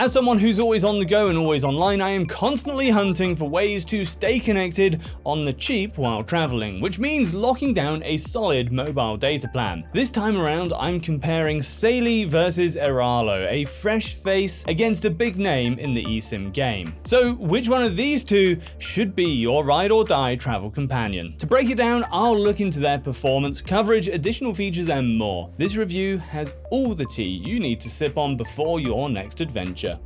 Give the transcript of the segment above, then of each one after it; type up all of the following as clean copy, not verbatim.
As someone who's always on the go and always online, I am constantly hunting for ways to stay connected on the cheap while traveling, which means locking down a solid mobile data plan. This time around, I'm comparing Saily versus Airalo, a fresh face against a big name in the eSIM game. So which one of these two should be your ride or die travel companion? To break it down, I'll look into their performance, coverage, additional features, and more. This review has all the tea you need to sip on before your next adventure.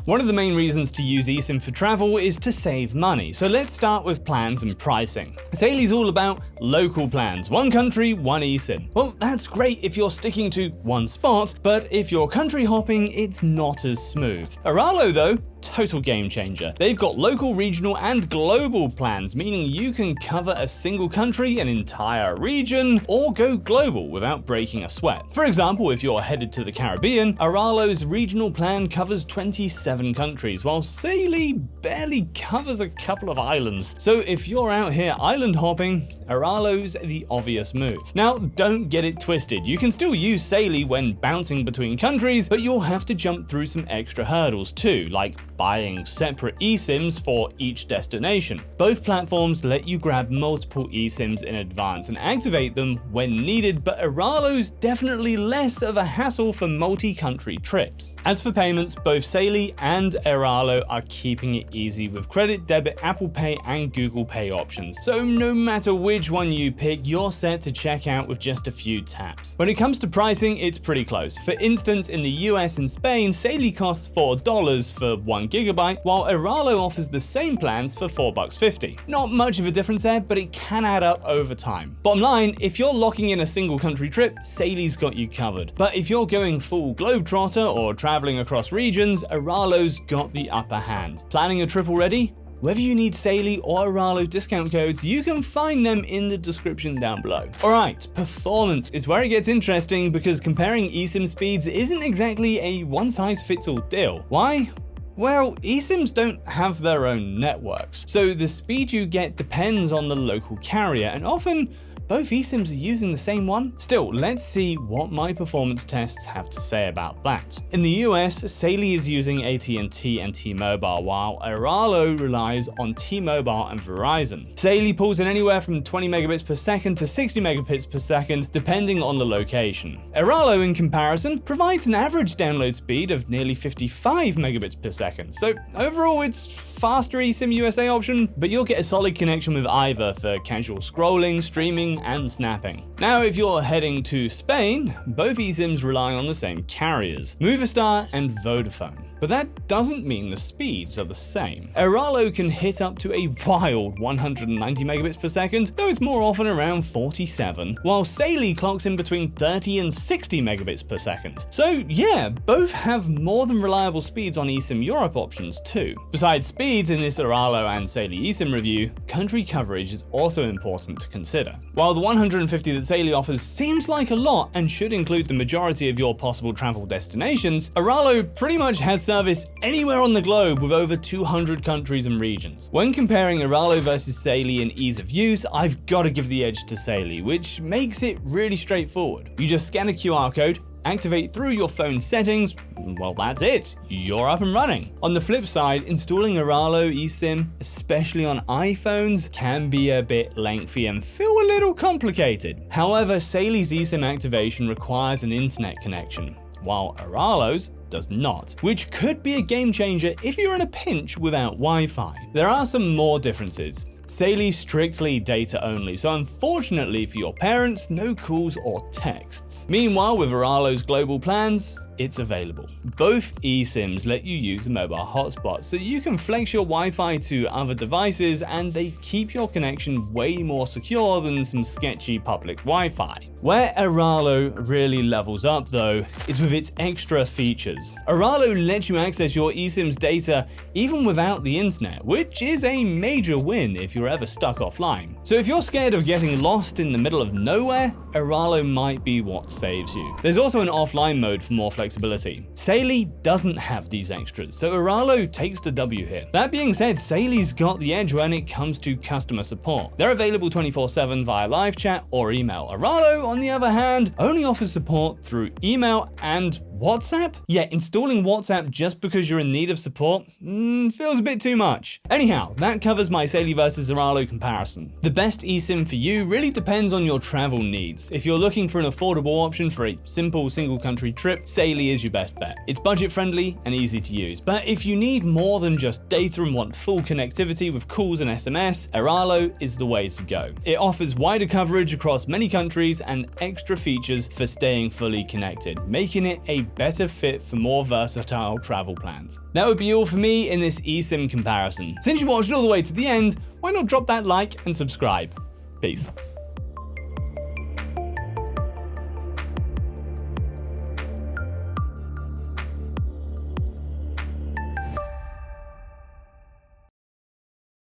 One of the main reasons to use eSIM for travel is to save money, so let's start with plans and pricing. Saily's all about local plans, one country, one eSIM. Well, that's great if you're sticking to one spot, but if you're country hopping, it's not as smooth. Airalo, though, total game changer. They've got local, regional, and global plans, meaning you can cover a single country, an entire region, or go global without breaking a sweat. For example, if you're headed to the Caribbean, Airalo's regional plan covers 27 countries, while Saily barely covers a couple of islands. So if you're out here island hopping, Airalo's the obvious move. Now, don't get it twisted. You can still use Saily when bouncing between countries, but you'll have to jump through some extra hurdles too, like buying separate eSIMs for each destination. Both platforms let you grab multiple eSIMs in advance and activate them when needed, but Airalo's definitely less of a hassle for multi-country trips. As for payments, both Saily and Airalo are keeping it easy with credit, debit, Apple Pay, and Google Pay options. So no matter which one you pick, you're set to check out with just a few taps. When it comes to pricing, it's pretty close. For instance, in the US and Spain, Saily costs $4 for 1 gigabyte, while Airalo offers the same plans for $4.50. Not much of a difference there, but it can add up over time. Bottom line, if you're locking in a single country trip, Saily's got you covered. But if you're going full globetrotter or traveling across regions, Airalo's got the upper hand. Planning a trip already? Whether you need Saily or Airalo discount codes, you can find them in the description down below. Alright, performance is where it gets interesting because comparing eSIM speeds isn't exactly a one-size-fits-all deal. Why? Well, eSIMs don't have their own networks, so the speed you get depends on the local carrier, and often both eSIMs are using the same one. Still, let's see what my performance tests have to say about that. In the US, Saily is using AT&T and T-Mobile, while Airalo relies on T-Mobile and Verizon. Saily pulls in anywhere from 20 megabits per second to 60 megabits per second, depending on the location. Airalo, in comparison, provides an average download speed of nearly 55 megabits per second. So overall, it's faster eSIM USA option, but you'll get a solid connection with either for casual scrolling, streaming, and snapping. Now, if you're heading to Spain, both eSIMs rely on the same carriers, Movistar and Vodafone. But that doesn't mean the speeds are the same. Airalo can hit up to a wild 190 megabits per second, though it's more often around 47, while Saily clocks in between 30 and 60 megabits per second. So yeah, both have more than reliable speeds on eSIM Europe options too. Besides speeds in this Airalo and Saily eSIM review, country coverage is also important to consider. While the 150 that Saily offers seems like a lot and should include the majority of your possible travel destinations, Airalo pretty much has service anywhere on the globe with over 200 countries and regions. When comparing Airalo versus Saily in ease of use, I've got to give the edge to Saily, which makes it really straightforward. You just scan a QR code, activate through your phone settings, well, that's it. You're up and running. On the flip side, installing Airalo eSIM, especially on iPhones, can be a bit lengthy and feel a little complicated. However, Saily's eSIM activation requires an internet connection, while Airalo's does not, which could be a game changer if you're in a pinch without Wi-Fi. There are some more differences. Saily's strictly data only, so unfortunately for your parents, no calls or texts. Meanwhile, with Airalo's global plans, it's available. Both eSIMs let you use a mobile hotspot, so you can flex your Wi-Fi to other devices and they keep your connection way more secure than some sketchy public Wi-Fi. Where Airalo really levels up though, is with its extra features. Airalo lets you access your eSIM's data even without the internet, which is a major win if you're ever stuck offline. So if you're scared of getting lost in the middle of nowhere, Airalo might be what saves you. There's also an offline mode for more flexibility flexibility. Saily doesn't have these extras, so Airalo takes the W here. That being said, Saily's got the edge when it comes to customer support. They're available 24/7 via live chat or email. Airalo, on the other hand, only offers support through email and WhatsApp? Yeah, installing WhatsApp just because you're in need of support feels a bit too much. Anyhow, that covers my Saily versus Airalo comparison. The best eSIM for you really depends on your travel needs. If you're looking for an affordable option for a simple single country trip, Saily is your best bet. It's budget friendly and easy to use. But if you need more than just data and want full connectivity with calls and SMS, Airalo is the way to go. It offers wider coverage across many countries and extra features for staying fully connected, making it a better fit for more versatile travel plans. That would be all for me in this eSIM comparison. Since you watched all the way to the end, why not drop that like and subscribe? Peace.